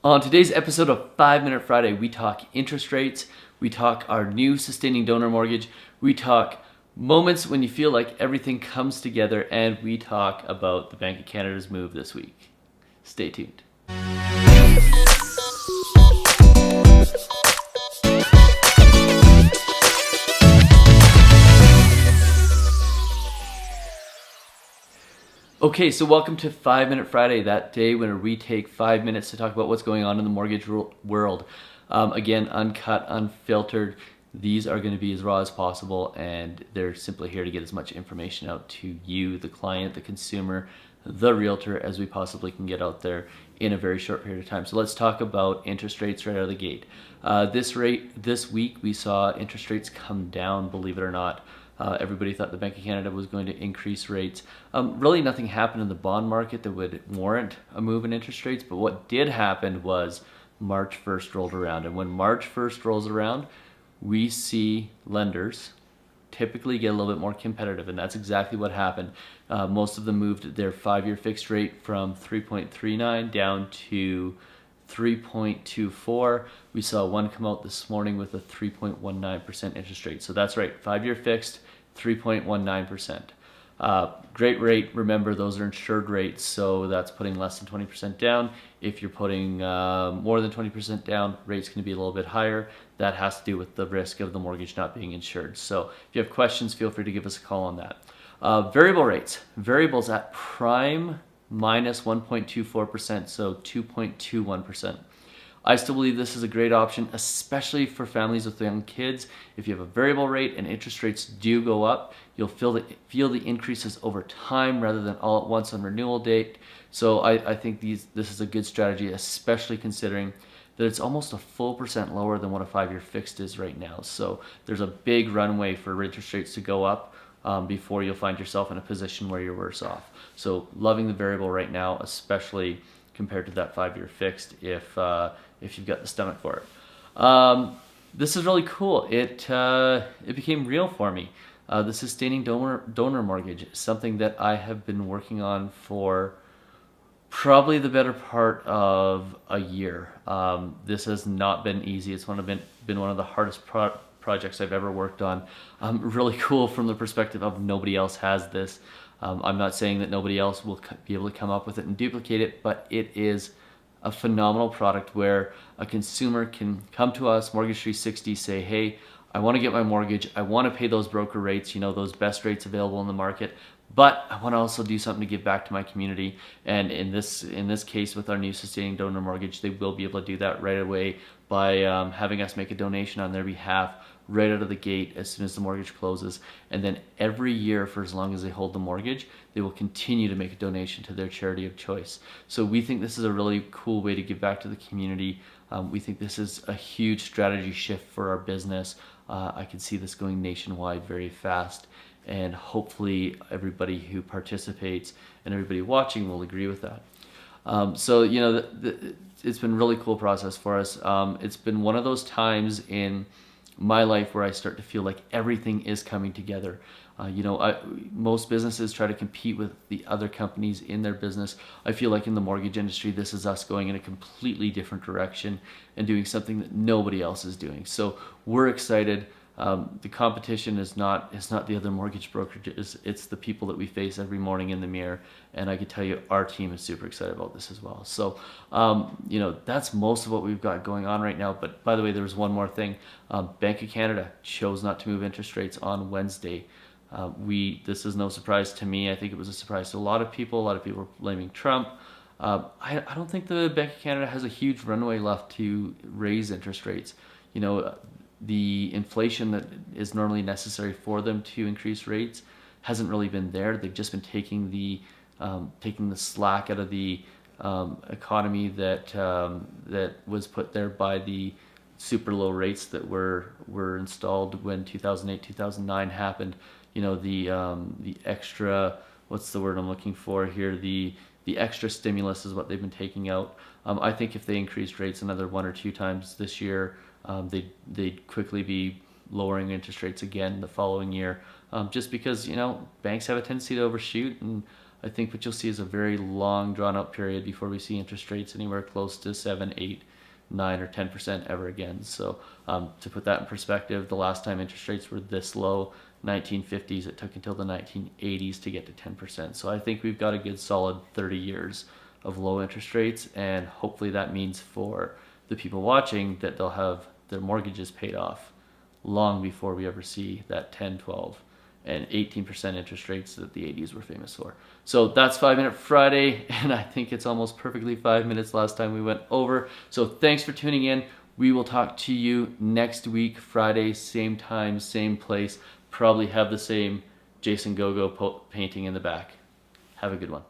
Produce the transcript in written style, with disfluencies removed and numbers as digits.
On today's episode of 5 Minute Friday, we talk interest rates, we talk our new sustaining donor mortgage, we talk moments when you feel like everything comes together, and we talk about the Bank of Canada's move this week. Stay tuned. Okay, so welcome to 5 Minute Friday, that day when we take 5 minutes to talk about what's going on in the mortgage world. Again, uncut, unfiltered. These are going to be as raw as possible, and they're simply here to get as much information out to you, the client, the consumer, the realtor, as we possibly can get out there in a very short period of time. So let's talk about interest rates right out of the gate. This week we saw interest rates come down, believe it or not. Everybody thought the Bank of Canada was going to increase rates. Really nothing happened in the bond market that would warrant a move in interest rates, but what did happen was March 1st rolled around. And when March 1st rolls around, we see lenders typically get a little bit more competitive, and that's exactly what happened. Most of them moved their 5-year fixed rate from 3.39 down to 3.24. We saw one come out this morning with a 3.19% interest rate. So that's right, 5-year fixed, 3.19%. Great rate. Remember, those are insured rates, so that's putting less than 20% down. If you're putting more than 20% down, rate's going to be a little bit higher. That has to do with the risk of the mortgage not being insured. So if you have questions, feel free to give us a call on that. Variable rates. Variables at prime minus 1.24%, so 2.21%. I still believe this is a great option, especially for families with young kids. If you have a variable rate and interest rates do go up, you'll feel the increases over time rather than all at once on renewal date. So I think this is a good strategy, especially considering that it's almost a full % lower than what a 5-year fixed is right now. So there's a big runway for interest rates to go up before you'll find yourself in a position where you're worse off. So loving the variable right now, especially compared to that 5-year fixed if you've got the stomach for it. This is really cool. It became real for me. The sustaining donor mortgage, something that I have been working on for probably the better part of a year. This has not been easy. It's been one of the hardest projects I've ever worked on. Really cool from the perspective of nobody else has this. I'm not saying that nobody else will be able to come up with it and duplicate it, but it is a phenomenal product where a consumer can come to us, Mortgage 360, say, hey, I want to get my mortgage. I want to pay those broker rates, those best rates available in the market, but I want to also do something to give back to my community. And in this case, with our new sustaining donor mortgage, they will be able to do that right away by having us make a donation on their behalf right out of the gate as soon as the mortgage closes. And then every year, for as long as they hold the mortgage, they will continue to make a donation to their charity of choice. So we think this is a really cool way to give back to the community. We think this is a huge strategy shift for our business. I can see this going nationwide very fast, and hopefully everybody who participates and everybody watching will agree with that. So it's been a really cool process for us. It's been one of those times in my life where I start to feel like everything is coming together. Most businesses try to compete with the other companies in their business. I feel like in the mortgage industry, this is us going in a completely different direction and doing something that nobody else is doing. So we're excited. The competition is not the other mortgage brokerages. It's the people that we face every morning in the mirror. And I can tell you, our team is super excited about this as well. So, that's most of what we've got going on right now. But by the way, there's one more thing. Bank of Canada chose not to move interest rates on Wednesday. This is no surprise to me. I think it was a surprise to a lot of people. A lot of people are blaming Trump. I don't think the Bank of Canada has a huge runway left to raise interest rates. The inflation that is normally necessary for them to increase rates hasn't really been there. They've just been taking the slack out of the economy that was put there by the super low rates that were installed when 2008, 2009 happened. The extra, what's the word I'm looking for here? The extra stimulus is what they've been taking out. I think if they increased rates another 1 or 2 times this year, they'd quickly be lowering interest rates again the following year, just because banks have a tendency to overshoot, and I think what you'll see is a very long drawn out period before we see interest rates anywhere close to 7, 8, 9 or 10% ever again. So to put that in perspective, the last time interest rates were this low, 1950s, it took until the 1980s to get to 10%. So I think we've got a good solid 30 years of low interest rates, and hopefully that means for the people watching that they'll have their mortgages paid off long before we ever see that 10, 12, and 18% interest rates that the 80s were famous for. So that's 5 Minute Friday, and I think it's almost perfectly 5 minutes last time we went over. So thanks for tuning in. We will talk to you next week, Friday, same time, same place. Probably have the same Jason Gogo painting in the back. Have a good one.